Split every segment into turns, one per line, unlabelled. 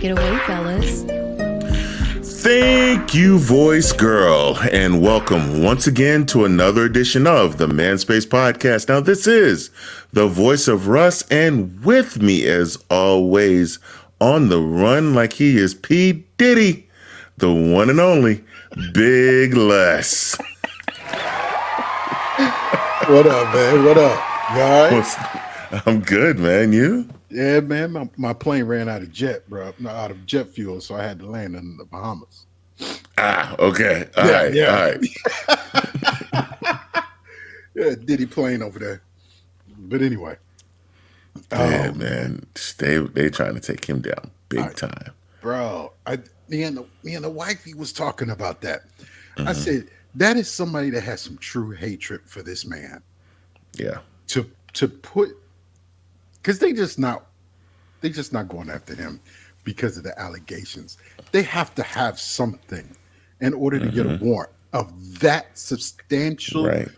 it away, fellas.
Thank you, voice girl, and welcome once again to another edition of the Man Space Podcast. Now, this is the voice of Russ, and with me, as always, on the run like he is P. Diddy, the one and only Big Les.
What up, man? What up? You all right?
I'm good, man. You?
Yeah, man. My plane ran out of jet, bro. Out of jet fuel, so I had to land in the Bahamas.
Okay. All right.
Yeah, Diddy plane over there. But anyway.
Man. They trying to take him down big time.
Bro, me and the wifey was talking about that. Mm-hmm. I said, that is somebody that has some true hatred for this man.
Yeah.
To put, because they just not going after him because of the allegations. They have to have something in order to get a warrant of that substantial.
Right.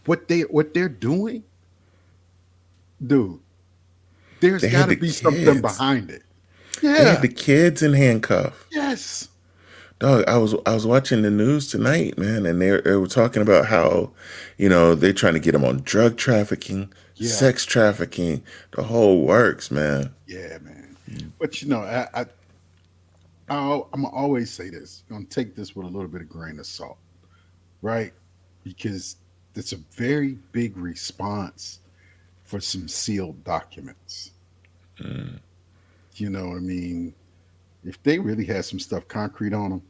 What they're doing, dude. There's got to be something behind it. Yeah.
They had the kids in handcuffs.
Yes.
Dog, I was watching the news tonight, man, and they were talking about how, they're trying to get them on drug trafficking, sex trafficking, the whole works, man.
Yeah, man. But I'm gonna always say this. I'm gonna take this with a little bit of grain of salt, right? Because it's a very big response for some sealed documents. You know what I mean? If they really had some stuff concrete on them,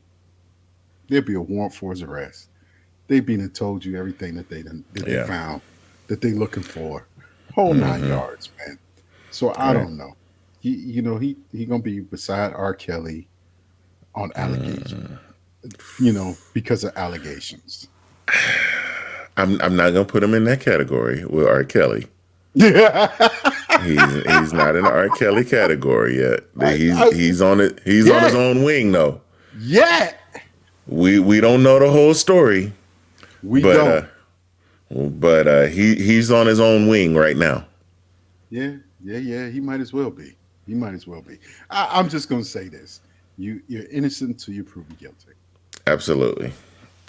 there'd be a warrant for his arrest. They've been and told you everything that they found, that they looking for. Whole 9 yards, man. So I don't know. He gonna be beside R. Kelly on allegations. Because of allegations.
I'm not gonna put him in that category with R. Kelly.
Yeah.
He's not in the R. Kelly category yet. He's on it. He's on his own wing though.
Yeah.
We don't know the whole story.
We don't.
But he's on his own wing right now.
Yeah. He might as well be. I'm just gonna say this: you're innocent until you're proven guilty.
Absolutely.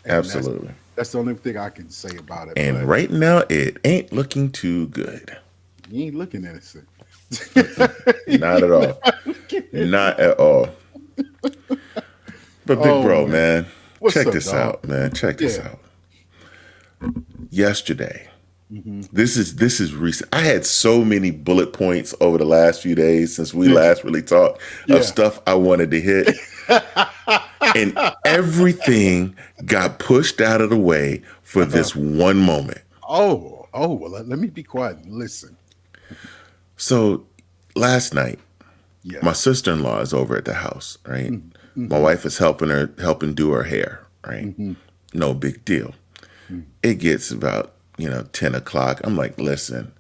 That's the only thing I can say about it.
And right now, it ain't looking too good.
You ain't looking innocent.
Not at all. Not at all. But big bro, man, check this out, man. Check this out. Yesterday, this is recent. I had so many bullet points over the last few days since we last really talked of stuff I wanted to hit. And everything got pushed out of the way for this one moment.
Oh, well, let me be quiet and listen.
So last night, my sister-in-law is over at the house, right? My wife is helping do her hair, right? No big deal. It gets about, 10 o'clock. I'm like, listen,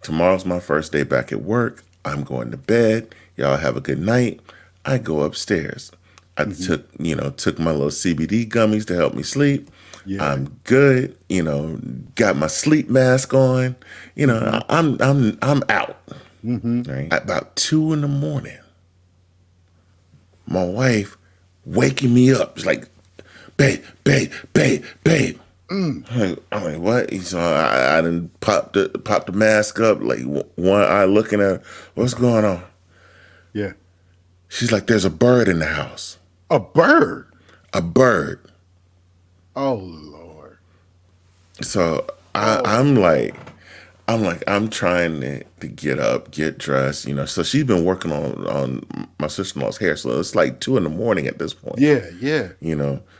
tomorrow's my first day back at work. I'm going to bed. Y'all have a good night. I go upstairs. I took my little CBD gummies to help me sleep. Yeah. I'm good. Got my sleep mask on. I'm out. Right? At about 2 a.m, my wife waking me up. It's like, babe. I'm like, what? So I done popped the mask up, like one eye looking at her. What's going on?
Yeah.
She's like, there's a bird in the house.
A bird?
A bird.
Oh, Lord.
So I'm trying to get up, get dressed, So she's been working on my sister-in-law's hair. So it's like 2 a.m. at this point.
Yeah.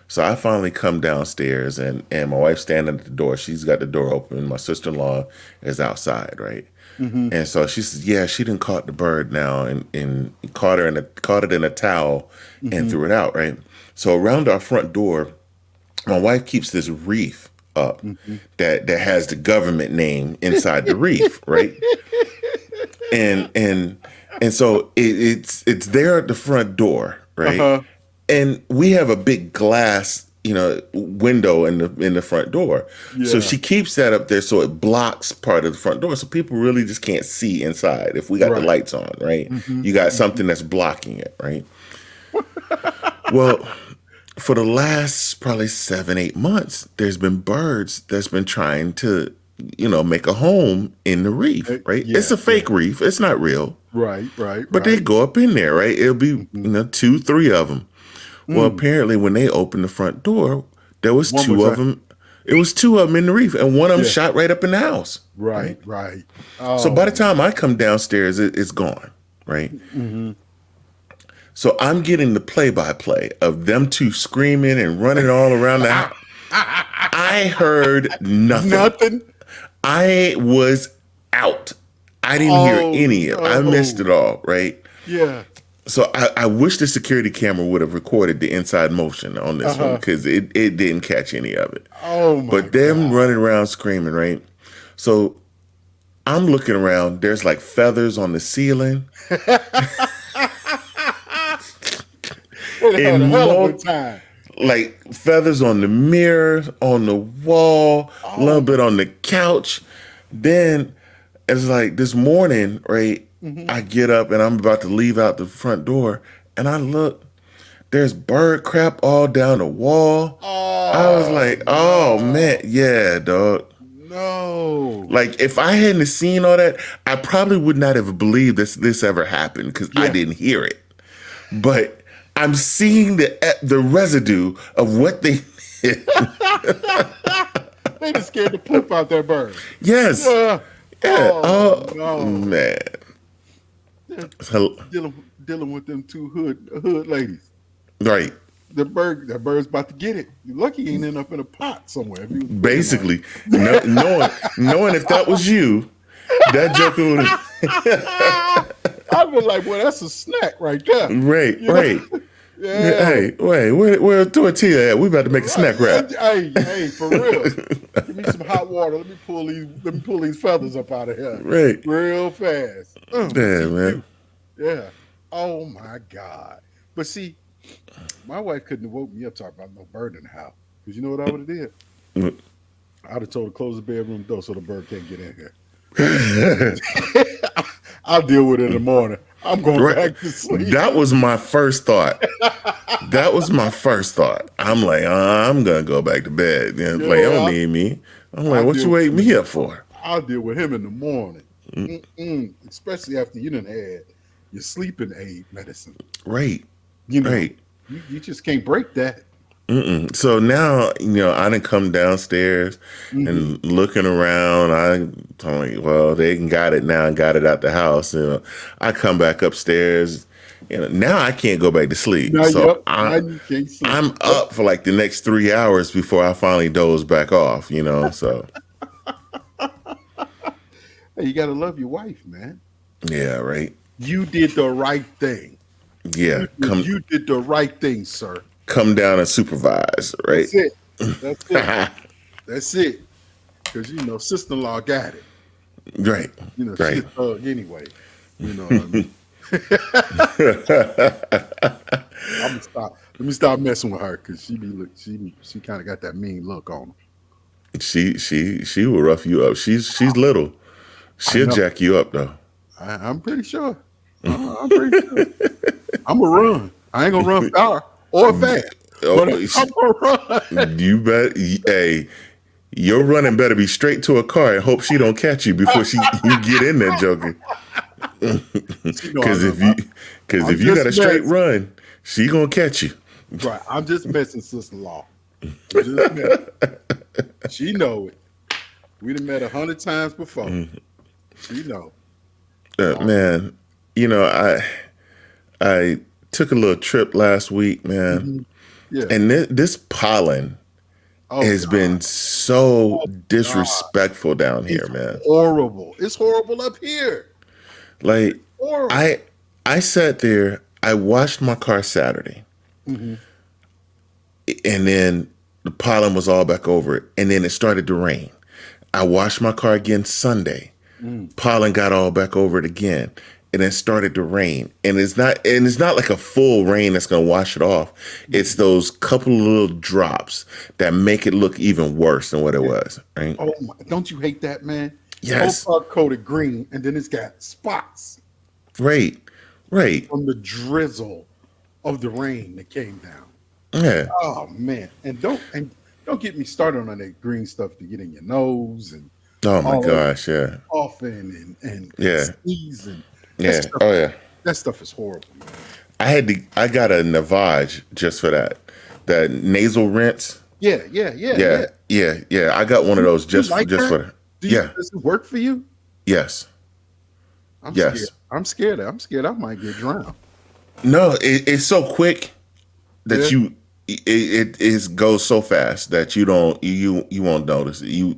So I finally come downstairs and my wife's standing at the door. She's got the door open. My sister-in-law is outside, right? And so she says, yeah, she done caught the bird now and caught it in a towel and threw it out, right? So around our front door, my wife keeps this wreath up that has the government name inside the wreath, right? And so it's there at the front door, right? And we have a big glass, window in the front door. So
Yeah.
she keeps that up there so it blocks part of the front door. So people really just can't see inside if we got the
Right.
lights on, right?
Mm-hmm.
You got
Mm-hmm.
something that's blocking it, right? Well, for the last probably 7, 8 months, there's been birds that's been trying to, make a home in the reef, right?
Yeah.
It's a fake reef. It's not real.
Right. Right.
But they
Right.
go up in there, right? It'll be,
Mm-hmm.
2, 3 of them. Well,
Mm.
apparently when they opened the front door, there was
One
two
was
of them. It was 2 of them in the reef, and one of them
Yeah.
shot right up in the house.
Right. Right.
So by the
Oh.
time I come downstairs, it's gone, right?
Mm-hmm.
So I'm getting the play-by-play of them 2 screaming and running all around the house. I heard nothing.
Nothing.
I was out. I didn't hear any of it. I missed it all, right?
Yeah.
So I wish the security camera would have recorded the inside motion on this one because it didn't catch any of it.
Oh my
But them
God.
running around screaming, right? So I'm looking around. There's like feathers on the ceiling.
They had a
And
hell of
more-
a time.
Like feathers on the mirror, on the wall, a little bit on the couch. Then it's like this morning, right? I get up and I'm about to leave out the front door, and I look. There's bird crap all down the wall. I was like, oh man, yeah, dog.
No.
Like if I hadn't seen all that, I probably would not have believed this ever happened because I
Yeah.
didn't hear it. But I'm seeing the residue of what they did.
They just scared the poop out that bird.
Yes.
Yeah.
Yeah.
Oh,
Oh,
no.
man. So-
Dealing with them 2 hood ladies.
right.
That bird's about to get it. You're lucky he ain't end up in a pot somewhere. If he was
Basically, knowing if that was you, that joker would have.
I'd be like, well, that's a snack right there.
Right,
You know?
right.
Yeah.
Hey, wait, where tortilla at? We about to make a snack wrap.
Hey, for real. Give me some hot water. Let me pull these feathers up out of here.
Right.
Real fast.
Yeah, man.
Yeah. Oh my God. But see, my wife couldn't have woke me up talking about no bird in the house. Because you know what I would have did?
What?
I'd have told her to close the bedroom door so the bird can't get in here. I'll deal with it in the morning. I'm going back to sleep.
That was my first thought. I'm like, I'm gonna go back to bed. You know, like, you don't need me. I'm like, what you wake me up for?
I'll deal with him in the morning. Especially after you done had your sleeping aid medicine.
Right.
You know,
Right.
you just can't break that.
So now, I done come downstairs and looking around. I'm like, well, they got it now and got it out the house. I come back upstairs. Now I can't go back to sleep.
Now,
So
now you can't sleep.
I'm up for like the next 3 hours before I finally doze back off. So
Hey, you gotta love your wife, man.
yeah, right.
You did the right thing.
Yeah,
You did the right thing, sir.
come down and supervise, right?
That's it. That's it. That's it. Because sister-in-law got it.
Right.
She's
Right.
a thug anyway. You know what I mean? I'm gonna stop. Let me stop messing with her because she kind of got that mean look on her.
She will rough you up. She's little. She'll jack you up though.
I'm pretty sure. I'm pretty sure. I'm gonna run. I ain't gonna run far or fast. But I'm gonna run.
You bet. Hey, your running better be straight to a car and hope she don't catch you before you get in there, joking. Because if you got a straight run, she gonna catch you.
Right. I'm just messing, sister-in-law. Just messing. She know it. We done met 100 times before. She know.
Man, I took a little trip last week, man,
Yeah.
and this pollen has been so disrespectful down here, man.
Horrible. It's horrible up here.
Like
Horrible.
I sat there. I washed my car Saturday, and then the pollen was all back over it, and then it started to rain. I washed my car again Sunday. Pollen got all back over it again. and it started to rain. And it's not like a full rain that's gonna wash it off. It's those couple of little drops that make it look even worse than what it was, right?
Oh my, don't you hate that, man? The whole
Yes.
car coated green, and then it's got spots
Right. Right.
from the drizzle of the rain that came down.
Yeah.
Oh man. And don't get me started on that green stuff to get in your nose and
Oh my
all over
gosh, yeah.
coughing and
Yeah.
sneezing. That
Yeah.
stuff
Oh yeah.
that stuff is horrible, man.
I got a Navage just for that. That nasal rinse.
Yeah.
Yeah. I got one of those
You
just
like
just
that?
for yeah.
Does it work for you?
Yes.
I'm scared.
Yes.
I'm scared I might get drowned.
No, it's so quick
Yeah.
that it goes so fast that you won't notice it.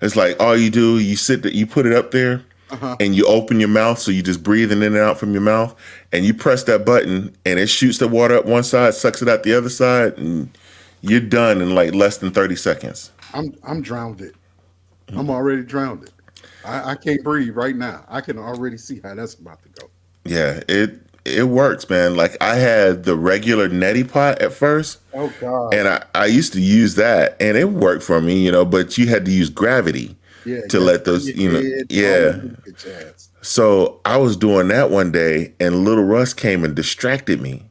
It's like all you do, you put it up there
Uh-huh.
and you open your mouth, so you just breathing in and out from your mouth, and you press that button and it shoots the water up one side, sucks it out the other side, and you're done in like less than 30 seconds.
I'm drowned it. I'm already drowned it. I can't breathe right now. I can already see how that's about to go.
Yeah, it works, man. Like I had the regular neti pot at first,
Oh God.
and I used to use that, and it worked for me, but you had to use gravity
Yeah,
to
you have to
let
turn
those,
your head, all
yeah.
that good jazz.
So I was doing that one day, and little Russ came and distracted me.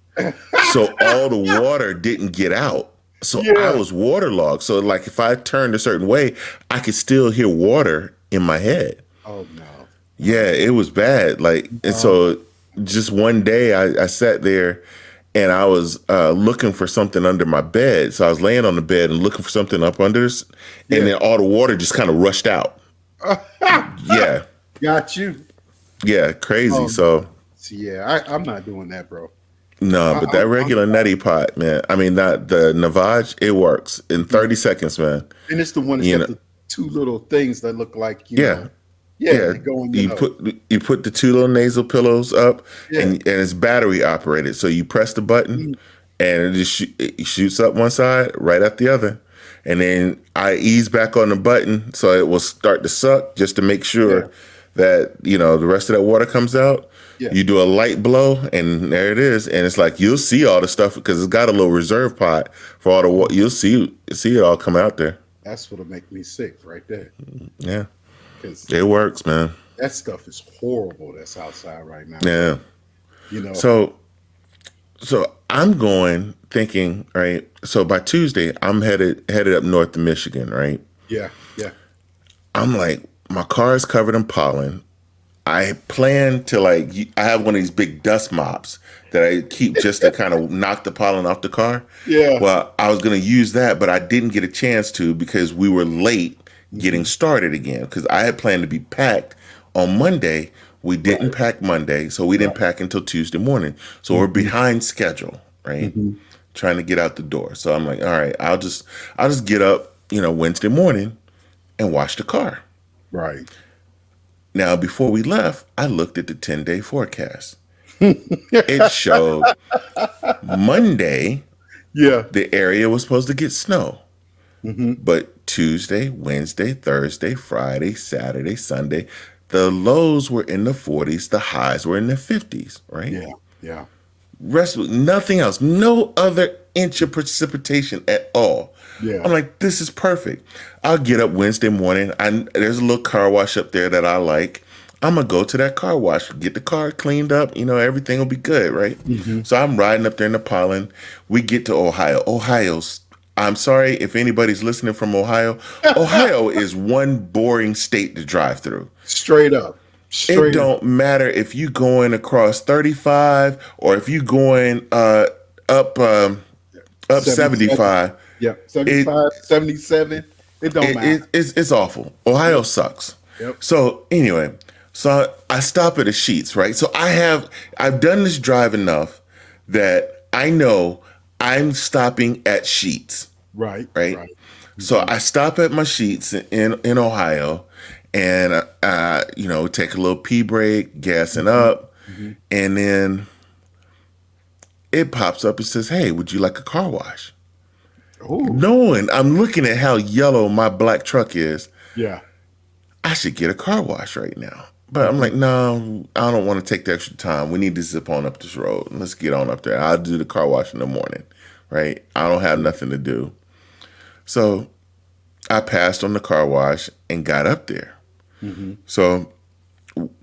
So all the water didn't get out. So I
Yeah.
was waterlogged. So like if I turned a certain way, I could still hear water in my head.
Oh no.
Yeah, it was bad. Like, and so just one day I sat there and I was looking for something under my bed. So I was laying on the bed and looking for something up under, and
Yeah.
then all the water just kind of rushed out. Yeah,
Got you.
yeah, crazy.
Oh
So
no. See, yeah, I'm not doing that, bro.
no,
I,
but
I'm,
that
I'm
regular neti pot, man. I mean, not the Navage, it works in 30 seconds, man.
and it's the one that's
You
got
know,
the two little things that look like,
yeah.
yeah,
Yeah,
they go in your
you
nose.
put the two little nasal pillows up,
Yeah.
and it's battery operated. So you press the button,
Mm.
and it shoots up one side, right up the other, and then I ease back on the button, so it will start to suck just to make
Yeah.
sure that the rest of that water comes out.
Yeah.
You do a light blow, and there it is, and it's like you'll see all the stuff because it's got a little reserve pot for all the water. You'll see it all come out there.
That's what'll make me sick right there.
Yeah,
Because
it works, man.
that stuff is horrible that's outside right now.
Yeah.
You know,
So I'm going thinking, right? So by Tuesday, I'm headed up north to Michigan, right?
yeah, yeah.
I'm like, my car is covered in pollen. I plan to I have one of these big dust mops that I keep just to kind of knock the pollen off the car.
Yeah.
Well, I was going to use that, but I didn't get a chance to because we were late getting started again because I had planned to be packed on Monday. We didn't pack Monday, so we didn't pack until Tuesday morning. So we're behind schedule, right? Trying to get out the door. So I'm like, all right, I'll just get up, Wednesday morning and wash the car.
Right.
Now, before we left, I looked at the 10-day forecast. It showed Monday,
Yeah.
the area was supposed to get snow. But Tuesday, Wednesday, Thursday, Friday, Saturday, Sunday, the lows were in the 40s, the highs were in the 50s, right?
Yeah. Yeah.
Nothing else, no other inch of precipitation at all.
Yeah.
I'm like, this is perfect. I'll get up Wednesday morning. There's a little car wash up there that I like. I'm gonna go to that car wash, get the car cleaned up. Everything will be good, right? So I'm riding up there in the pollen. We get to Ohio. I'm sorry if anybody's listening from Ohio. Ohio is one boring state to drive through.
Straight up.
It
Straight up.
don't matter if you going across 35 or if you going up 75.
Yeah. 75, 77. It don't matter.
It's awful. Ohio sucks.
Yep.
So anyway, so I stop at the Sheets, right? So I've done this drive enough that I know I'm stopping at Sheets,
Right.
right?
Right.
So I stop at my Sheets in Ohio, and take a little pee break, gassing up, and then it pops up and says, "Hey, would you like a car wash?"
Oh.
Knowing I'm looking at how yellow my black truck is,
Yeah.
I should get a car wash right now. But I'm like, no, I don't want to take the extra time. We need to zip on up this road. Let's get on up there. I'll do the car wash in the morning, right? I don't have nothing to do. So I passed on the car wash and got up there. So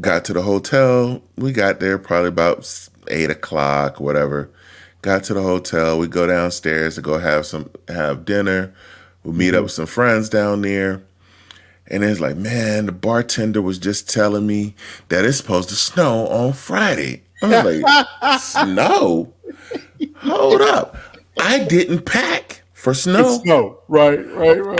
got to the hotel. We got there probably about 8 o'clock, whatever. Got to the hotel. We go downstairs to go have dinner. We meet up with some friends down there. And it's like, man, the bartender was just telling me that it's supposed to snow on Friday. I was like, snow? Hold up. I didn't pack for snow.
Snow. Right.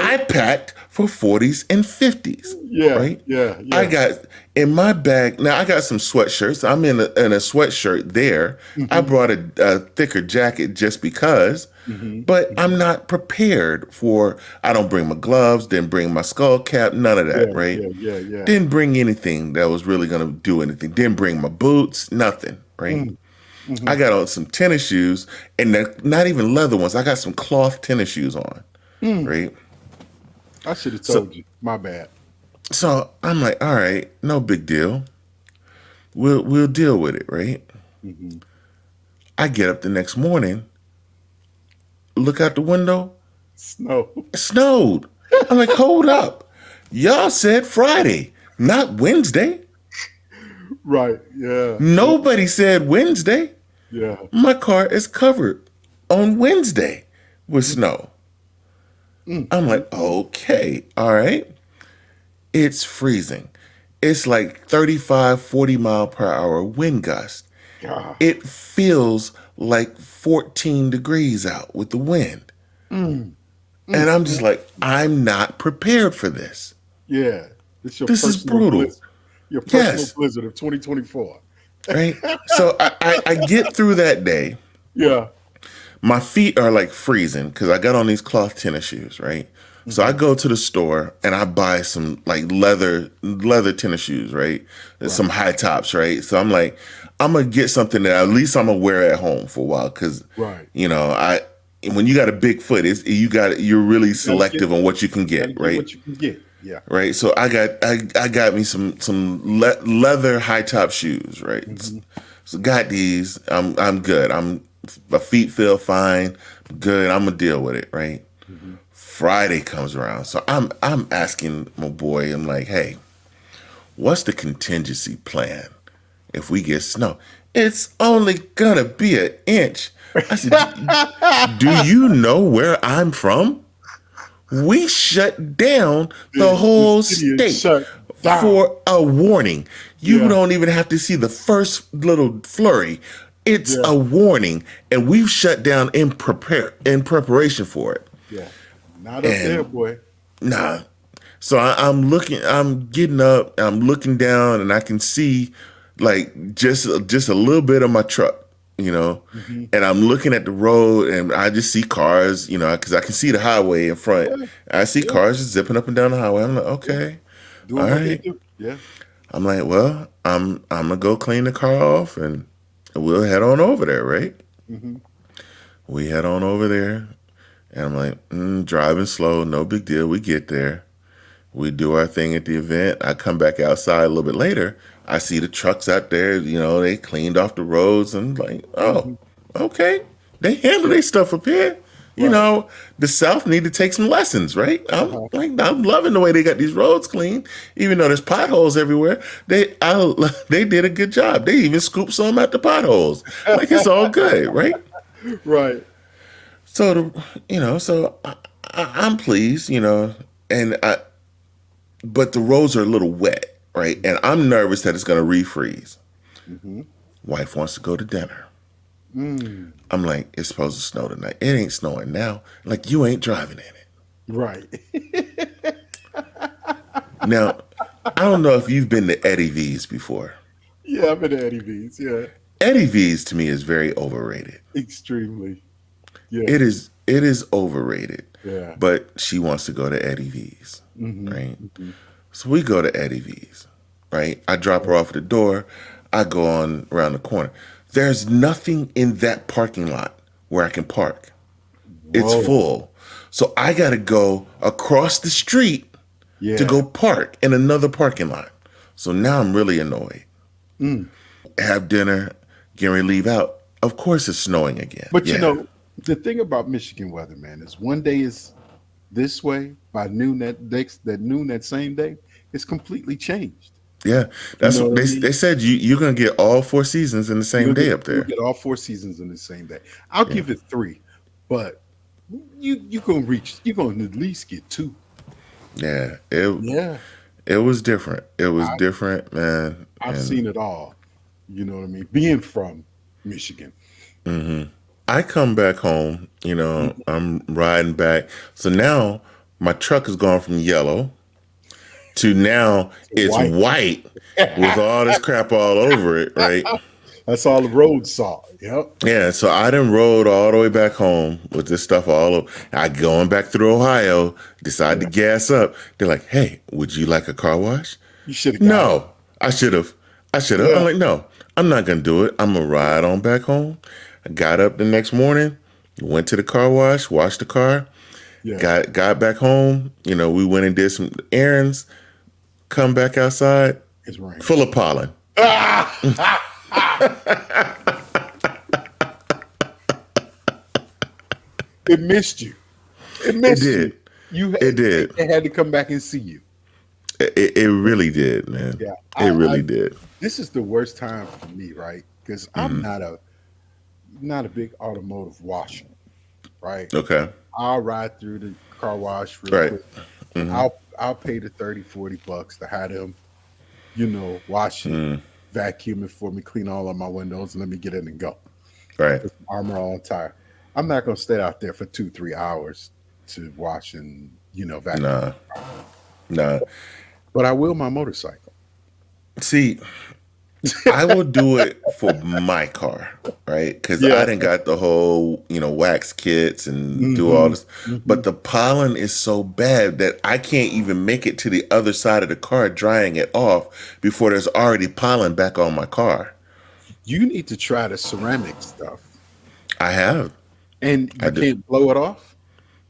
I packed for 40s and 50s.
Yeah.
Right?
Yeah.
I got in my bag. Now I got some sweatshirts. I'm in a sweatshirt there. I brought a thicker jacket just because, but I'm not prepared for. I don't bring my gloves. Didn't bring my skull cap. None of that. Right?
Yeah.
Didn't bring anything that was really gonna do anything. Didn't bring my boots. Nothing. Right? I got on some tennis shoes, and they're not even leather ones. I got some cloth tennis shoes on. Right?
I should have told you. My bad.
So I'm like, all right, no big deal. We'll deal with it, right? I get up the next morning, look out the window,
Snow.
it snowed. I'm like, hold up. Y'all said Friday, not Wednesday.
Right. Yeah.
Nobody said Wednesday.
Yeah.
My car is covered on Wednesday with snow. I'm like, okay, all right. It's freezing. It's like 35, 40 mile per hour wind gust.
God.
It feels like 14 degrees out with the wind. And I'm just like, I'm not prepared for this.
Yeah. This
is brutal.
Blizzard. Your personal
Yes.
blizzard of 2024.
Right? So I get through that day.
Yeah.
My feet are like freezing because I got on these cloth tennis shoes, right? So I go to the store and I buy some like leather tennis shoes, right? Some high tops, right? So I'm like, I'm gonna get something that at least I'm gonna wear at home for a while because, you know, when you got a big foot, you're really selective on what you can get, right?
What you can get, yeah.
Right. So I got me some leather high top shoes, right? So got these. I'm good. My feet feel fine. Good. I'm gonna deal with it, right? Friday comes around, so I'm asking my boy. I'm like, hey, what's the contingency plan if we get snow? It's only gonna be an inch. I said, do you know where I'm from? We shut down the whole state for a warning. You don't even have to see the first little flurry. It's a warning, and we've shut down in preparation for it.
Yeah. Not up there, boy.
Nah. So I'm getting up, I'm looking down, and I can see like just a little bit of my truck, you know, and I'm looking at the road, and I just see cars, you know, because I can see the highway in front. Yeah. I see cars just zipping up and down the highway. I'm like, okay,
doing all right. Yeah.
I'm like, well, I'm gonna go clean the car off, and we'll head on over there, right? We head on over there. And I'm like, driving slow, no big deal. We get there. We do our thing at the event. I come back outside a little bit later. I see the trucks out there. You know, they cleaned off the roads. And like, oh, okay. They handle their stuff up here. You know, the South need to take some lessons, right? I'm loving the way they got these roads clean. Even though there's potholes everywhere, they did a good job. They even scooped some out the potholes. Like, it's all good, right?
Right.
So, I'm pleased, you know, but the roads are a little wet, right? And I'm nervous that it's going to refreeze. Wife wants to go to dinner. I'm like, it's supposed to snow tonight. It ain't snowing now. Like, you ain't driving in it.
Right.
Now, I don't know if you've been to Eddie V's before.
Yeah, I've been to Eddie V's, yeah.
Eddie V's to me is very overrated.
Extremely. Yeah.
It is overrated.
Yeah.
But she wants to go to Eddie V's, right? So we go to Eddie V's, right? I drop her off at the door. I go on around the corner. There's nothing in that parking lot where I can park. It's full. So I got to go across the street to go park in another parking lot. So now I'm really annoyed.
Mm.
Have dinner, getting ready to leave out. Of course it's snowing again.
But you
Yeah.
know, the thing about Michigan weather, man, is one day is this way by noon that same day, it's completely changed.
Yeah.
You
That's
know
what
what I
they
mean?
said you're gonna get all 4 seasons in the same day up
You'll
there.
get all 4 seasons in the same day. I'll
Yeah.
give it three, but you're gonna at least get two.
Yeah. It was different. It was
I
different, man.
I've
And
seen it all. You know what I mean? Being from Michigan.
I come back home, I'm riding back. So now my truck has gone from yellow to now it's
White.
white with all this crap all over it, right?
That's all the road saw. Yep.
Yeah, so I done rode all the way back home with this stuff all over. I going back through Ohio, decide to
Yeah.
gas up. They're like, "Hey, would you like a car wash?"
You should have got it.
No, I should have. I should have.
Yeah.
I'm like, no, I'm not gonna do it. I'm gonna ride on back home. I got up the next morning, went to the car wash, washed the car,
Yeah.
got back home. We went and did some errands. Come back outside,
It's raining.
full of pollen.
It missed you. It
It
missed
did.
you. You
It did.
it had to come back and see you.
It really did, man.
Yeah.
It really did.
This is the worst time for me, right? Because I'm not a big automotive washer, right?
Okay.
I'll ride through the car wash real
Right.
quick.
Hmm.
I'll pay the 30, $40 to have them, wash it, vacuum it for me, clean all of my windows, and let me get in and go.
Right.
Put some armor on tire. I'm not gonna stay out there for 2, 3 hours to wash and vacuum.
Nah. Nah.
But I will my motorcycle.
See, I will do it for my car, right? Because I
Yeah.
done got the whole, wax kits and do all
Hmm.
this. But the pollen is so bad that I can't even make it to the other side of the car drying it off before there's already pollen back on my car.
You need to try the ceramic stuff,
I have.
and
I
you
do.
can't blow it off.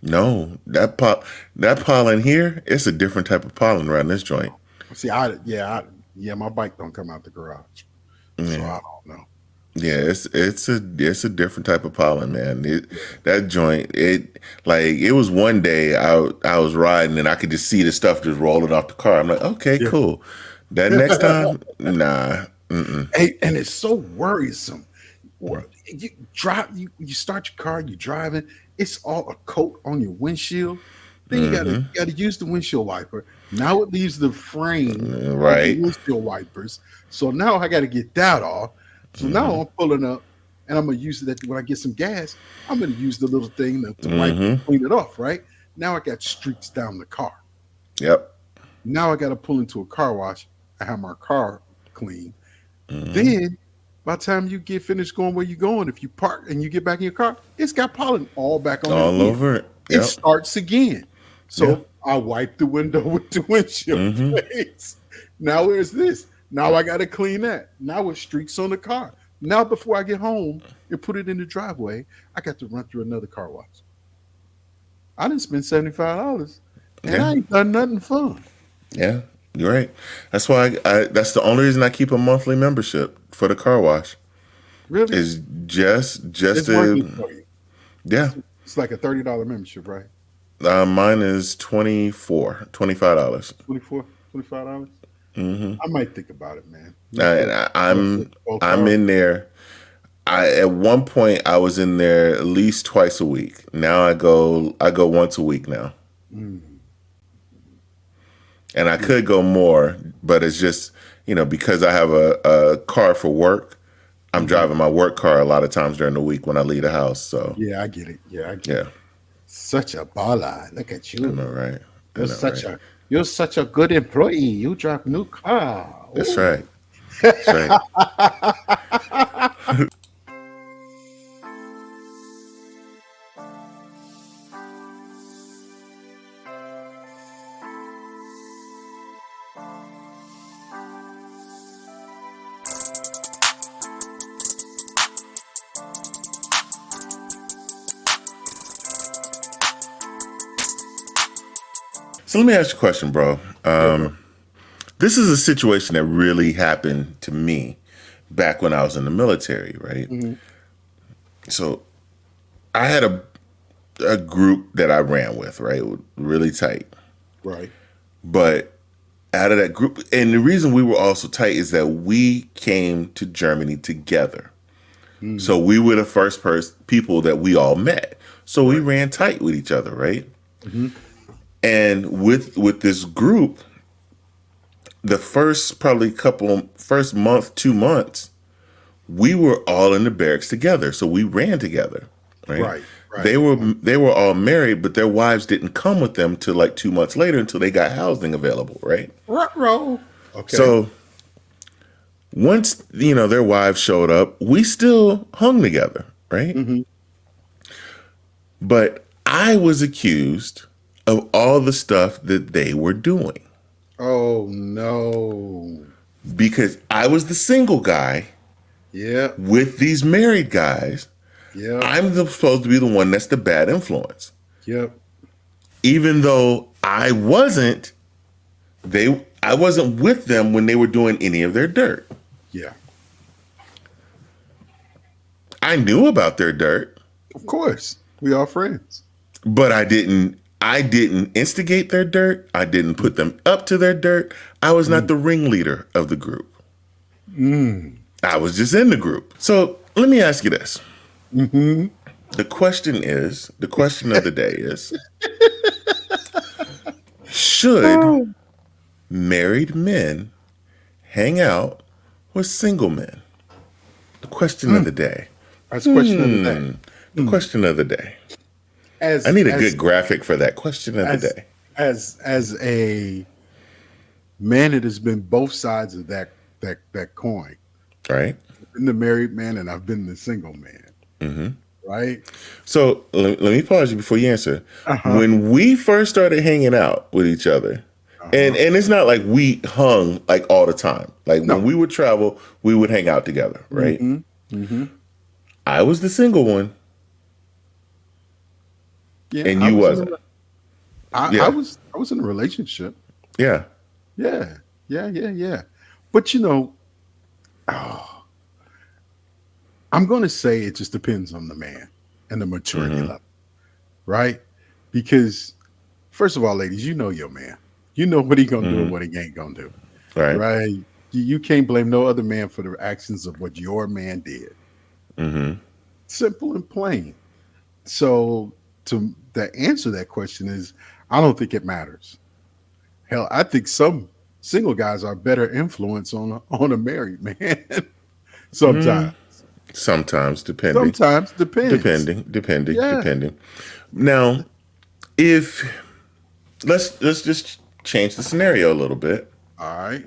No, that pollen here, it's a different type of pollen around this joint.
See, my bike don't come out the garage, so
Yeah.
I don't know.
Yeah, it's a different type of pollen, man. That joint, it was one day I was riding and I could just see the stuff just rolling off the car. I'm like, okay,
Yeah.
cool. That next time, nah. Mm-mm.
Hey, and it's so worrisome. You drive, you start your car, you're driving, it's all a coat on your windshield. Then you gotta use the windshield wiper. Now it leaves the frame of the
Right.
windshield wipers. So now I gotta get that off. So now I'm pulling up and I'm gonna use it when I get some gas. I'm gonna use the little thing to wipe and clean it off, right? Now I got streaks down the car.
Yep.
Now I gotta pull into a car wash. I have my car clean.
Hmm.
Then by the time you get finished going where you're going, if you park and you get back in your car, it's got pollen all back on it
All
again.
over it.
It
Yep.
starts again. So
Yeah.
I wipe the window with the windshield plates. Now where's this? Now I got to clean that. Now it streaks on the car. Now before I get home and put it in the driveway, I got to run through another car wash. I didn't spend $75, and
Yeah.
I ain't done nothing fun.
Yeah. You're right. That's why that's the only reason I keep a monthly membership for the car wash.
Really,
Is just
it's worth it
to
for you.
yeah.
It's like a $30 membership, right?
Mine is $25.
24 $25.
Mm-hmm.
I might think about it, man.
And I'm
Both
I'm
are.
in there. At one point I was in there at least twice a week. Now I go once a week now,
Mm.
and I could go more, but it's just because I have a car for work. I'm driving my work car a lot of times during the week when I leave the house. So
Yeah, I get it. Yeah, I get it.
yeah,
Such a baller. Look at
I
you.
know, right? I
You're
know,
such
right?
you're such a good employee. You drive new car.
That's
Ooh.
right. That's right. So let me ask you a question, bro.
Yeah, bro.
this is a situation that really happened to me back when I was in the military, right?
Hmm.
So I had a group that I ran with, right? Really tight.
Right.
But out of that group, and the reason we were all so tight is that we came to Germany together.
Mm.
So we were the first people that we all met. So we
Right.
ran tight with each other, right?
Hmm.
And with this group, the first probably first month, 2 months, we were all in the barracks together. So we ran together, right?
Right. Right.
They were all married, but their wives didn't come with them till like 2 months later until they got housing available, right?
Roll. Okay.
So once their wives showed up, we still hung together, right?
Hmm.
But I was accused of all the stuff that they were doing
Oh no.
because I was the single guy
Yep.
with these married guys.
Yep.
Supposed to be the one that's the bad influence.
Yep.
Even though I wasn't with them when they were doing any of their dirt.
Yeah.
I knew about their dirt,
Of course. We are friends.
but I didn't instigate their dirt. I didn't put them up to their dirt. I was not the ringleader of the group.
Mm.
I was just in the group. So let me ask you this.
Hmm.
The question of the day is, should
Oh.
married men hang out with single men? The question of
Mm.
the day.
That's the question of the day.
The question of the day. I
As
need a
as
good graphic for that question of the
as
day.
as a man that has been both sides of that coin.
Right?
I've been the married man and I've been the single man.
hmm
Right?
So let me pause you before you answer.
Uh-huh.
When we first started hanging out with each other, and
Uh-huh.
and it's not like we hung like all the time. Like when
No.
we would travel, we would hang out together, right?
Hmm. Hmm.
I was the single one,
Yeah,
and
I
you
was in
wasn't.
I
Yeah,
was in a relationship.
yeah.
Yeah. Yeah, yeah, yeah. But you know, oh, I'm gonna say it just depends on the man and the maturity
hmm
level, right? Because first of all, ladies, you know your man. You know what he gonna do and
hmm
what he ain't gonna do.
Right.
Right? You can't blame no other man for the actions of what your man did.
hmm
Simple and plain. So to the answer that question is I don't think it matters. Hell, I think some single guys are better influence on a married man. Sometimes.
Sometimes, depending,
Sometimes depends.
depending, depending,
Yeah.
depending. Now, if let's just change the scenario a little bit.
All right.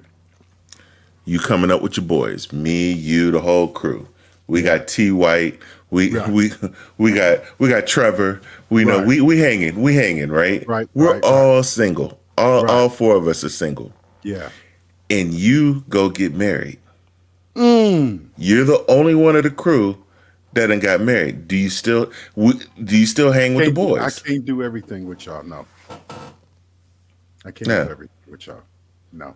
You coming up with your boys, me, you, the whole crew. We
Yeah.
got T White. We
Right.
we we got Trevor. We know
Right.
we hanging, right?
Right.
We're
Right. Right.
all single. All
Right.
four of us are single.
Yeah.
And you go get married.
Mm.
You're the only one of the crew that done got married. Do you still hang with the
I
boys?
can't do everything with y'all. No. I can't do
Yeah.
everything with y'all. No.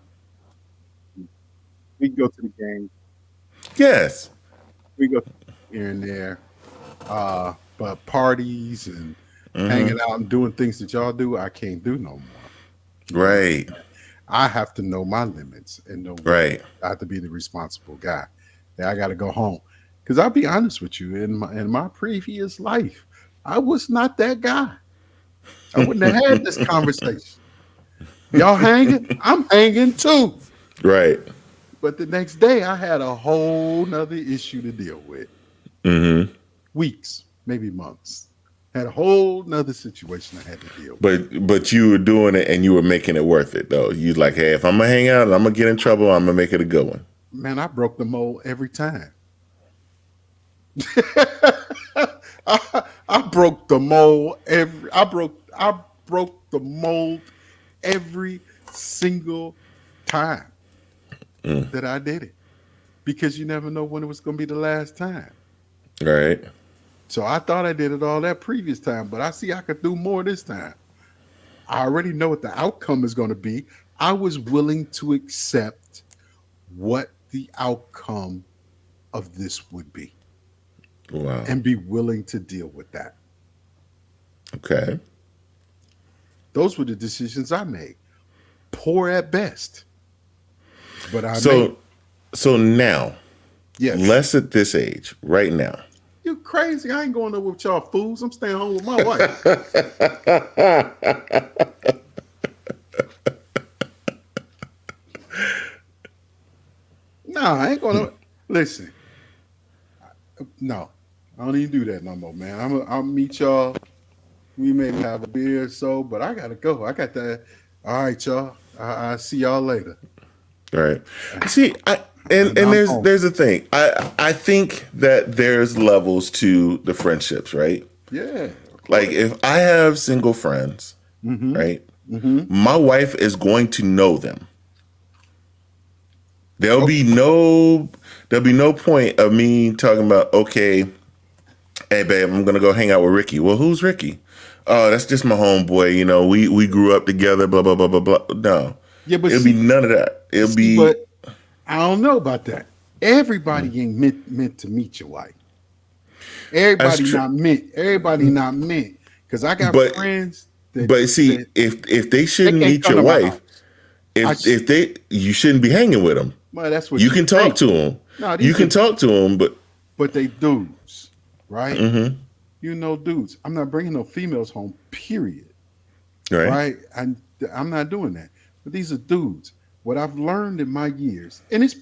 We go to the game.
Yes.
We go here and there. But parties and
hmm
hanging out and doing things that y'all do, I can't do no more. You know what I'm
Right.
saying? I have to know my limits and know when
Right.
I have to be the responsible guy. That I got to go home. Because I'll be honest with you, in my previous life, I was not that guy. I wouldn't have had this conversation. Y'all hanging? I'm hanging too.
Right.
But the next day, I had a whole nother issue to deal with.
hmm
Weeks, maybe months. Had a whole nother situation I had to deal with.
But you were doing it and you were making it worth it though. You like, hey, if I'm gonna hang out and I'm gonna get in trouble, I'm gonna make it a good one.
Man, I broke the mold every time. I broke the mold I broke the mold every single time
Mm.
that I did it. Because you never know when it was gonna be the last time.
Right.
So I thought I did it all that previous time, but I see I could do more this time. I already know what the outcome is going to be. I was willing to accept what the outcome of this would be
Wow.
and be willing to deal with that.
Okay.
Those were the decisions I made. Poor at best, but I made.
So so now,
Yes.
less at this age, right now.
You crazy? I ain't going over with y'all fools. I'm staying home with my wife. Nah, I ain't gonna listen. No, I don't even do that no more, man. I'll meet y'all. We maybe have a beer or so, but I gotta go. I got that. All right, y'all. I see y'all later.
Right. See, and
I'm
there's
home.
there's a thing. I think that there's levels to the friendships, right?
Yeah, of
Like
course.
if I have single friends,
Mm-hmm.
right?
Mm-hmm.
My wife is going to know them. There'll
Okay.
be no there'll be no point of me talking about, okay, hey babe, I'm gonna go hang out with Ricky. Well, who's Ricky? Oh, that's just my homeboy. You know, we grew up together. Blah blah blah blah blah. No,
Yeah, but
it'll be
see,
none of that. It'll
see,
be
but I don't know about that. Everybody ain't meant to meet your wife.
that's
Everybody
true.
not meant. Everybody not meant. Because I got
But
friends that
but see,
that
if they
they
shouldn't
can't
meet
come
your
to my
wife,
house. I
if they you shouldn't be hanging with them.
well, that's
You
what you
can talk
think.
to them.
No,
You
these
can
are
talk to them, but
but they dudes, right?
mm-hmm,
You know, dudes. I'm not bringing no females home. Period.
right,
Right? I'm not doing that. But these are dudes. What I've learned in my years, and it's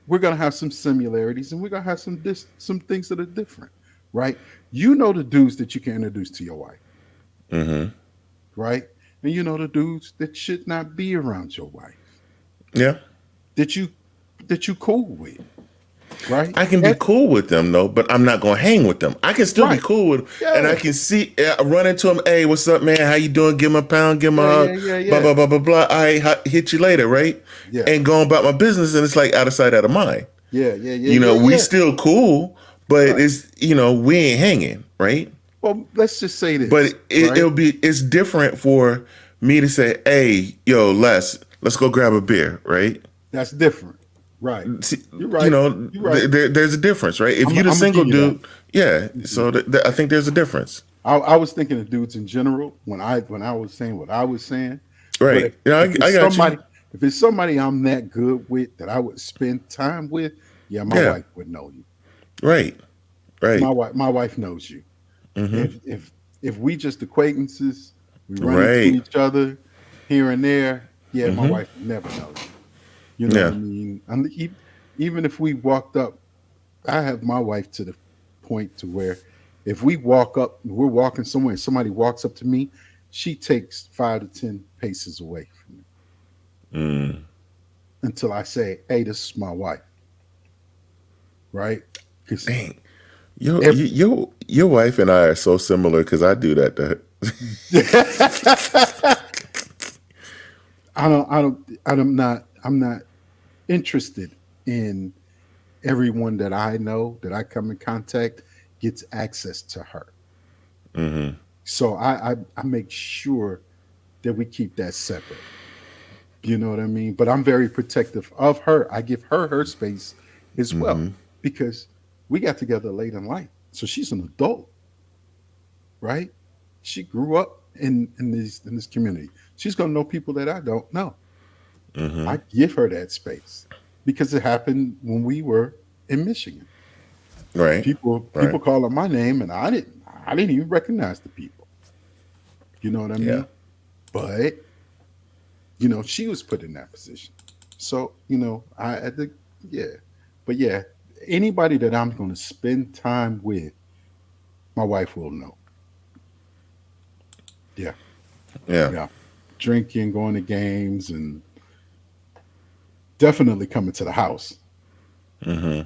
we're gonna have some similarities, and we're gonna have some things that are different, right? You know the dudes that you can introduce to your wife,
mm-hmm,
right? And you know the dudes that should not be around your wife,
yeah.
that you cool with, right?
I can be cool with them though, but I'm not gonna hang with them. I can still be
Right.
cool with them, and I
Yeah.
can see run into them. Hey, what's up, man? How you doing? Give him a pound, give him a
Yeah, yeah,
hug.
yeah,
Blah
yeah.
blah blah blah blah. Hit you later, right?
Yeah.
And go about my business, and it's like out of sight, out of mind.
Yeah, yeah, yeah,
You
yeah,
know, we
yeah.
still cool, but
Right.
it's we ain't hanging, right?
Well, let's just say
But
this, right?
it's different for me to say, hey, yo, let's go grab a beer, right?
That's different. Right.
See,
You're right. You're right.
there's a difference, right? If you're the
I'm gonna give
single
you that.
dude, yeah.
Mhm.
So I think there's a difference,
I was thinking of dudes in general when I was saying what I was saying. But
right? Yeah,
if
I
it's
got you.
somebody if it's somebody I'm that good with that I would spend time with, yeah, my
Yeah,
wife would know you.
right, right,
My wife knows you.
mm-hmm,
If we just acquaintances, we run into
right,
each other here and there, yeah, my
mm-hmm,
wife never knows you. You know what I
yeah,
mean? Even if we walked up, I have my wife to the point to where if we walk up, we're walking somewhere, and somebody walks up to me, she takes 5 to 10 paces away from me
mm.
until I say, "Hey, this is my wife," right? Because
Dang, your wife and I are so similar because I do that to her.
I'm not interested in everyone that I know that I come in contact gets access to her.
Mm-hmm,
So I make sure that we keep that separate. You know what I mean? But I'm very protective of her. I give her her space as well
mm-hmm,
because we got together late in life. So she's an adult, right? She grew up in this community. She's gonna know people that I don't know.
mm-hmm,
I give her that space because it happened when we were in Michigan.
right,
People
right,
calling my name and I didn't even recognize the people. You know what I
yeah,
mean? But she was put in that position. So I think yeah, but yeah, anybody that I'm going to spend time with, my wife will know. Yeah,
yeah,
yeah, drinking, going to games, and definitely coming to the house.
mm-hmm.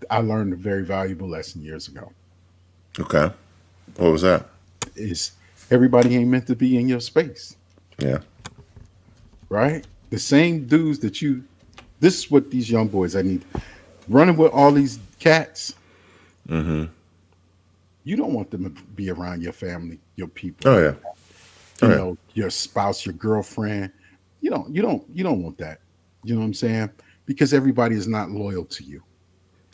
I learned a very valuable lesson years ago.
Okay, what was that?
Is everybody ain't meant to be in your space,
Yeah,
right? The same dudes that you. This is what these young boys I need running with all these cats.
mm-hmm.
You don't want them to be around your family, your people.
Oh yeah, Right.
your spouse, your girlfriend. You don't want that. You know what I'm saying? Because everybody is not loyal to you.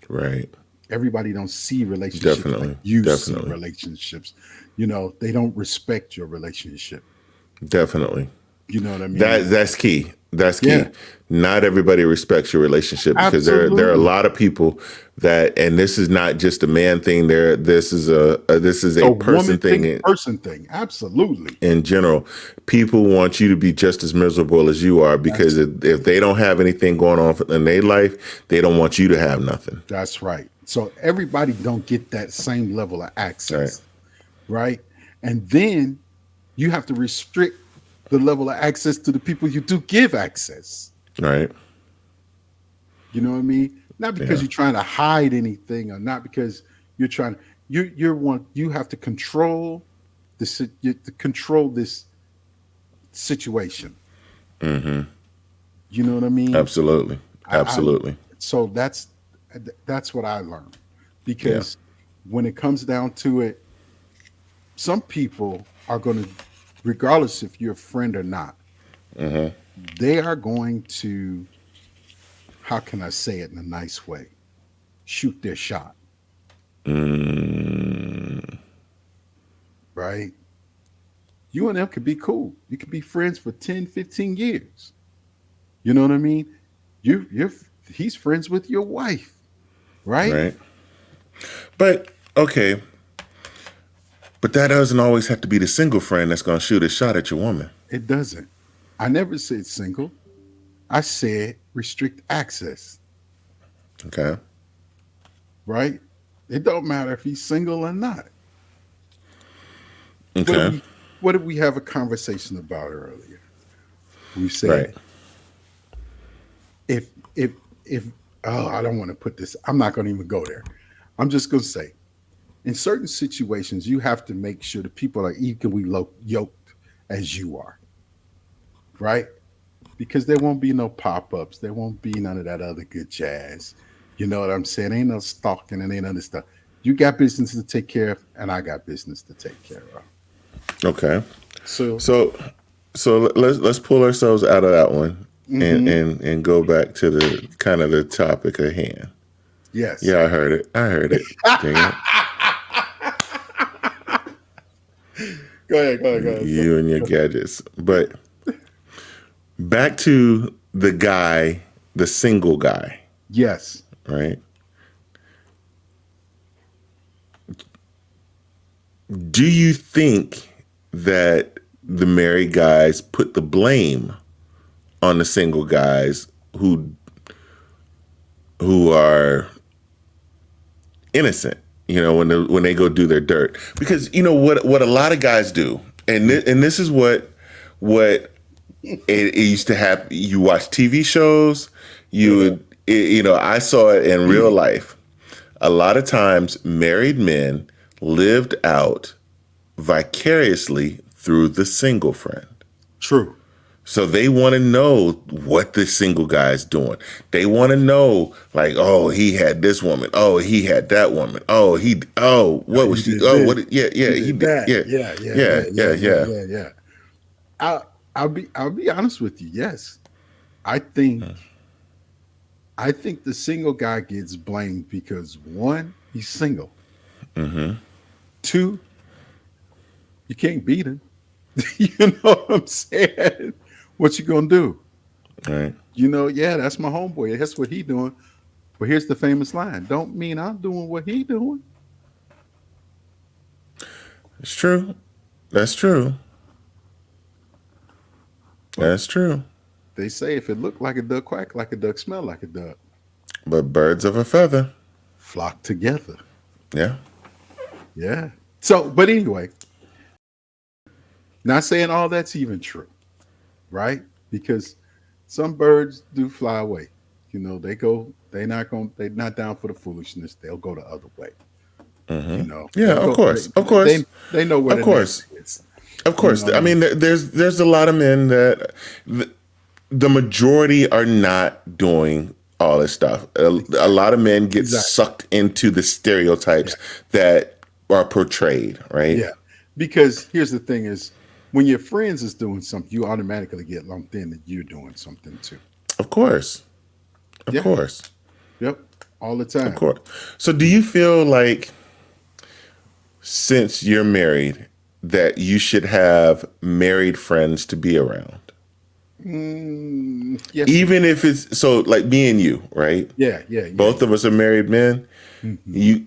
Right.
Everybody don't see relationships like
Definitely.
you see
Definitely.
relationships. They don't respect your relationship.
Definitely.
You know what I mean?
That's key. That's
Yeah,
key. Not everybody respects your relationship because there are a
absolutely.
lot of people that, and this is not just a man thing. This is this is
A
a person
woman
thing
thing, person thing. Absolutely.
in general. People want you to be just as miserable as you are because
That's
if they don't have anything going on in their life, they don't want you to have nothing.
that's right. So everybody don't get that same level of
Right.
access, right? And then you have to restrict the level of access to the people you do give access.
Right.
You know what I mean? Not because
Yeah.
you're trying to hide anything, or not because you're trying. You're one. You have to control this. You have to control this situation. You know what I mean?
Absolutely.
I
Absolutely.
so that's what I learned,
Yeah.
because when it comes down to it, some people are going to, regardless if you're a friend or not, they are going to, how can I say it in a nice way, shoot their shot,
Mm,
right? You and them could be cool. You could be friends for 10, 15 years. You know what I mean? You're he's friends with your wife, right?
right. But okay. But that doesn't always have to be the single friend that's going to shoot a shot at your woman.
It doesn't. I never said single. I said restrict access,
Okay.
right? It don't matter if he's single or not. What did
Okay.
we have a conversation about earlier? We
Right.
said if oh, I don't want to put this. I'm not going to even go there. I'm just going to say, in certain situations, you have to make sure the people are equally yoked as you are, right? Because there won't be no pop ups. There won't be none of that other good jazz. You know what I'm saying? Ain't no stalking and ain't other stuff. You got business to take care of, and I got business to take care of.
Okay.
So,
So let's pull ourselves out of that one
mhm,
and go back to the kind of the topic at hand.
yes.
Yeah, I heard it. I heard it. Dang it.
Go ahead, go ahead, go ahead.
You and your gadgets. But back to the guy, the single guy,
Yes,
right? Do you think that the married guys put the blame on the single guys who are innocent? You know, when they go do their dirt, because you know what a lot of guys do, and this is what it used to happen. You watch TV shows, you
uh-huh.
would you know, I saw it in real life. A lot of times, married men lived out vicariously through the single friend.
True.
So they want to know what the single guy's doing. They want to know, like, oh, he had this woman. Oh, he had that woman. What was
He
she?
did
Oh,
this.
what? Yeah,
He
he
did
did.
that.
Yeah,
Yeah, yeah,
yeah,
yeah,
yeah,
yeah, yeah,
yeah.
yeah, yeah. I'll be honest with you. Yes, I think I think the single guy gets blamed because, one, he's single. Two, you can't beat him. You know what I'm saying? What you gonna do?
All right.
Yeah, that's my homeboy. That's what he doing. But here's the famous line: "Don't mean I'm doing what he doing."
It's true. That's true.
But
That's true.
they say if it look like a duck, quack like a duck, smell like a duck,
But birds of a feather.
flock together.
Yeah.
Yeah. So, but anyway, not saying all that's even true, right? Because some birds do fly away. They go. They're not down for the foolishness. They'll go the other way.
Yeah.
They'll
Of
go.
course. Of course.
They know where
Of
the nest
course.
is.
Of
You
course. I
know.
mean, there's a lot of men that the majority are not doing all this stuff. A lot of men get
Exactly.
sucked into the
Yeah.
stereotypes that are portrayed, right?
Yeah. Because here's the thing: is when your friends is doing something, you automatically get lumped in that you're doing something too.
Of course. Of
Yeah.
course.
Yep. All the
Of
time.
course. So do you feel like since you're married that you should have married friends to be around?
Yes and
Even if it's so like me and you, right?
yeah, yeah, yeah,
Both
yeah.
of us are married men.
Hmm.
You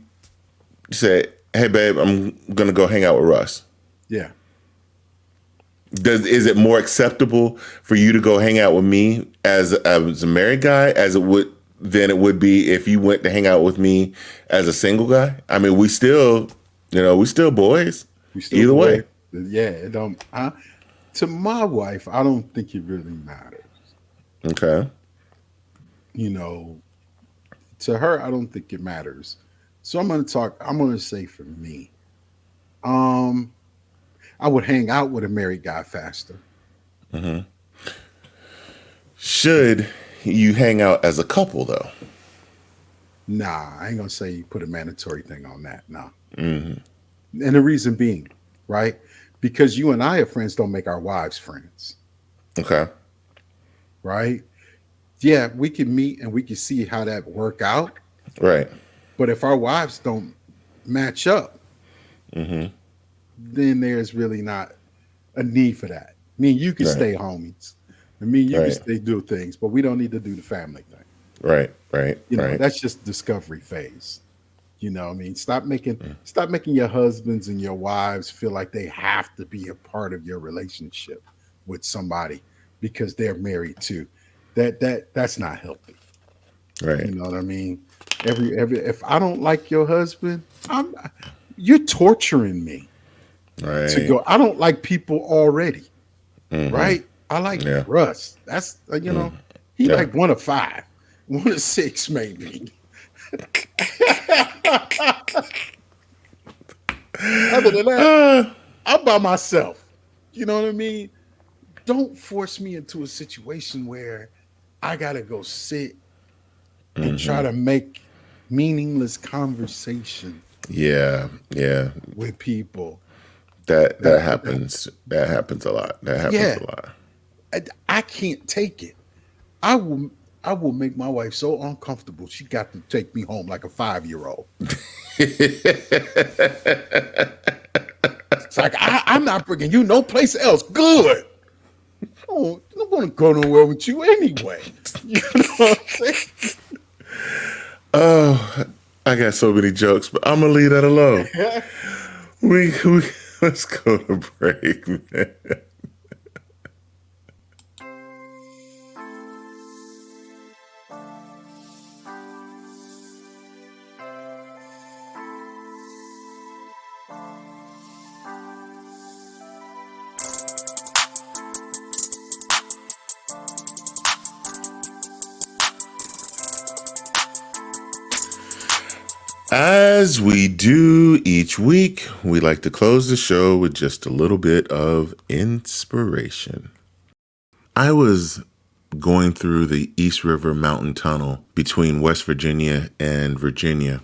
say, "Hey babe, I'm going to go hang out with Russ."
Yeah.
Is it more acceptable for you to go hang out with me as a married guy as it would than it would be if you went to hang out with me as a single guy? I mean, we still boys.
We still
Either
boys.
way.
Yeah, it don't. To my wife, I don't think it really matters.
Okay.
You know, to her, I don't think it matters. So I'm going to talk. I'm going to say for me, um, I would hang out with a married guy faster.
Should you hang out as a couple though?
Nah, I ain't gonna say you put a mandatory thing on that. Nah, and the reason being, right? Because you and I are friends, don't make our wives friends,
Okay.
right? Yeah, we can meet and we can see how that work out.
Right.
But if our wives don't match up, then there's really not a need for that. Me and you can
Right.
stay homies. And me and you can
Right.
stay do things, but we don't need to do the family thing.
Right. Right. Right.
That's just discovery phase. I mean, stop making your husbands and your wives feel like they have to be a part of your relationship with somebody because they're married too. That's not healthy. You
Right.
know what I mean? Every if I don't like your husband, you're torturing me to
Right.
go. I don't like people already, right? I like
Yeah.
Russ. That's he
Yeah.
like one of five, one of six maybe. Other than that, I'm by myself. You know what I mean? Don't force me into a situation where I gotta go sit and try to make meaningless conversation
Yeah. Yeah.
with people.
That
That,
happens. That happens a lot. That happens
yeah,
a lot.
I can't take it. I will. I will make my wife so uncomfortable. She got to take me home like a 5-year-old. It's like I'm not bringing you no place else. Good. Oh, I don't want to go nowhere with you anyway. You know what I'm saying?
Oh, I got so many jokes, but I'm gonna leave that alone. We let's go to break, man. As we do each week, we like to close the show with just a little bit of inspiration. I was going through the East River Mountain Tunnel between West Virginia and Virginia.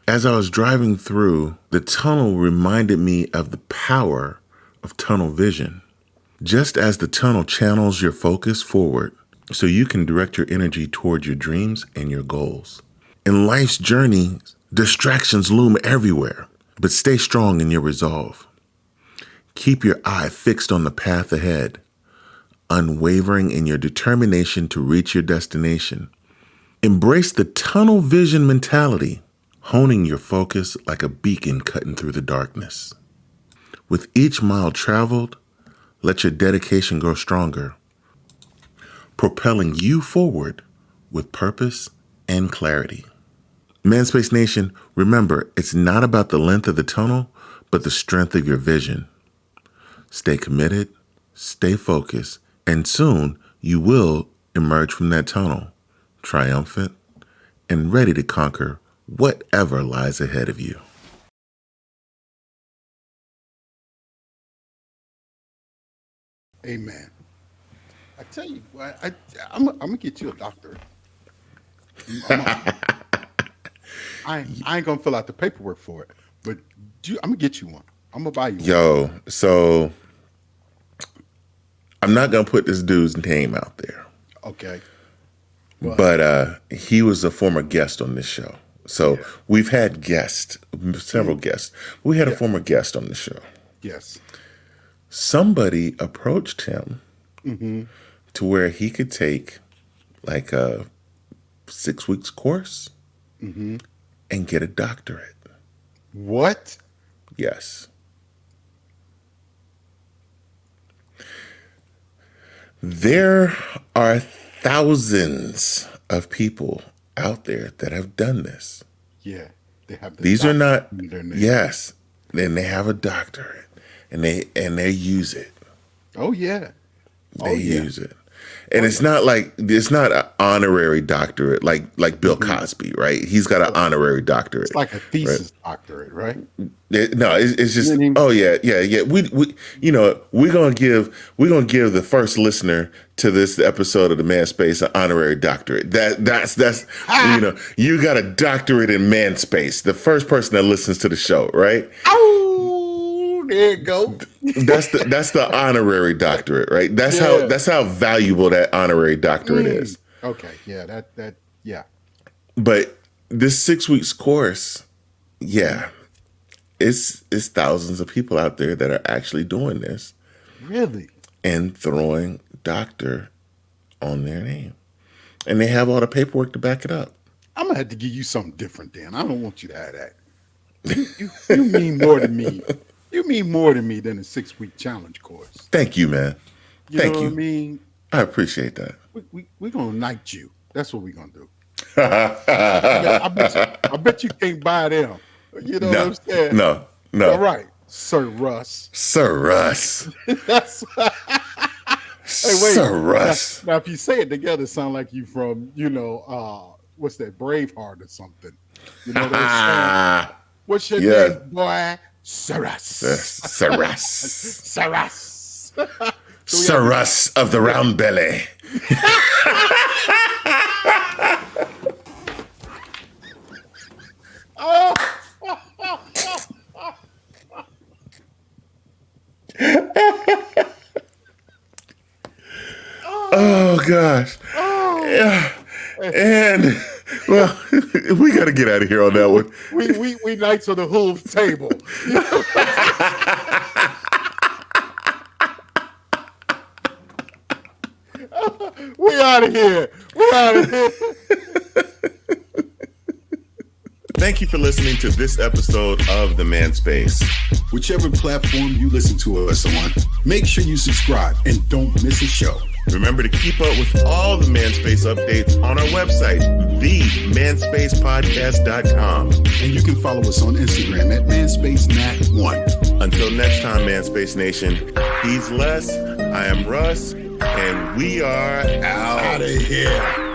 As I was driving through, the tunnel reminded me of the power of tunnel vision. Just as the tunnel channels your focus forward so you can direct your energy toward your dreams and your goals. In life's journey, distractions loom everywhere, but stay strong in your resolve. Keep your eye fixed on the path ahead, unwavering in your determination to reach your destination. Embrace the tunnel vision mentality, honing your focus like a beacon cutting through the darkness. With each mile traveled, let your dedication grow stronger, propelling you forward with purpose and clarity. Manspace Nation, remember, it's not about the length of the tunnel, but the strength of your vision. Stay committed, stay focused, and soon you will emerge from that tunnel, triumphant and ready to conquer whatever lies ahead of you.
Amen. I tell you, I'm gonna get you a doctor. I ain't gonna fill out the paperwork for it, but I'm gonna get you one. I'm gonna buy you one.
Yo, so I'm not going to put this dude's name out there.
Okay.
But he was a former guest on this show. So we've had guests, several guests. We had a former guest on the show.
Yes.
Somebody approached him to where he could take like a 6 weeks course and get a doctorate.
What?
Yes. There are thousands of people out there that have done this.
Yeah. They have
These are not,
yes.
Then they have a doctorate and they use it.
Oh yeah.
They use it. And it's not an honorary doctorate like Bill Cosby, right? He's got an honorary doctorate.
It's like a thesis doctorate, right?
It's just yeah. We're gonna give the first listener to this episode of the Man Space an honorary doctorate. That's you got a doctorate in man space. The first person that listens to the show, right?
There you go.
That's the honorary doctorate, right? That's how valuable that honorary doctorate is.
Okay, yeah, that.
But this 6 weeks course, it's thousands of people out there that are actually doing this.
Really?
And throwing doctor on their name. And they have all the paperwork to back it up.
I'm gonna have to give you something different, Dan. I don't want you to have that. You mean more to me. You mean more to me than a 6 week challenge course.
Thank you, man. Thank you.
What I mean?
I appreciate that.
We're gonna knight you. That's what we're gonna do. I bet you can't buy them. You know what I'm saying?
No.
All right, Sir Russ.
Sir Russ.
That's hey, wait.
Sir Russ.
Now, if you say it together, it sounds like you from, what's that, Braveheart or something. You know what I'm saying? What's your name, boy? Sir Russ.
Sir Russ.
Sir Russ.
Sir Russ of the round belly. Oh gosh. Yeah. And well, we got to get out of here on that one.
We knights on the hoof table. We out of here.
Thank you for listening to this episode of The Man Space.
Whichever platform you listen to us on, make sure you subscribe and don't miss a show.
Remember to keep up with all the Man Space updates on our website, themanspacepodcast.com.
And you can follow us on Instagram at manspacenat1.
Until next time, Man Space Nation, he's Les, I am Russ, and we are out
of here.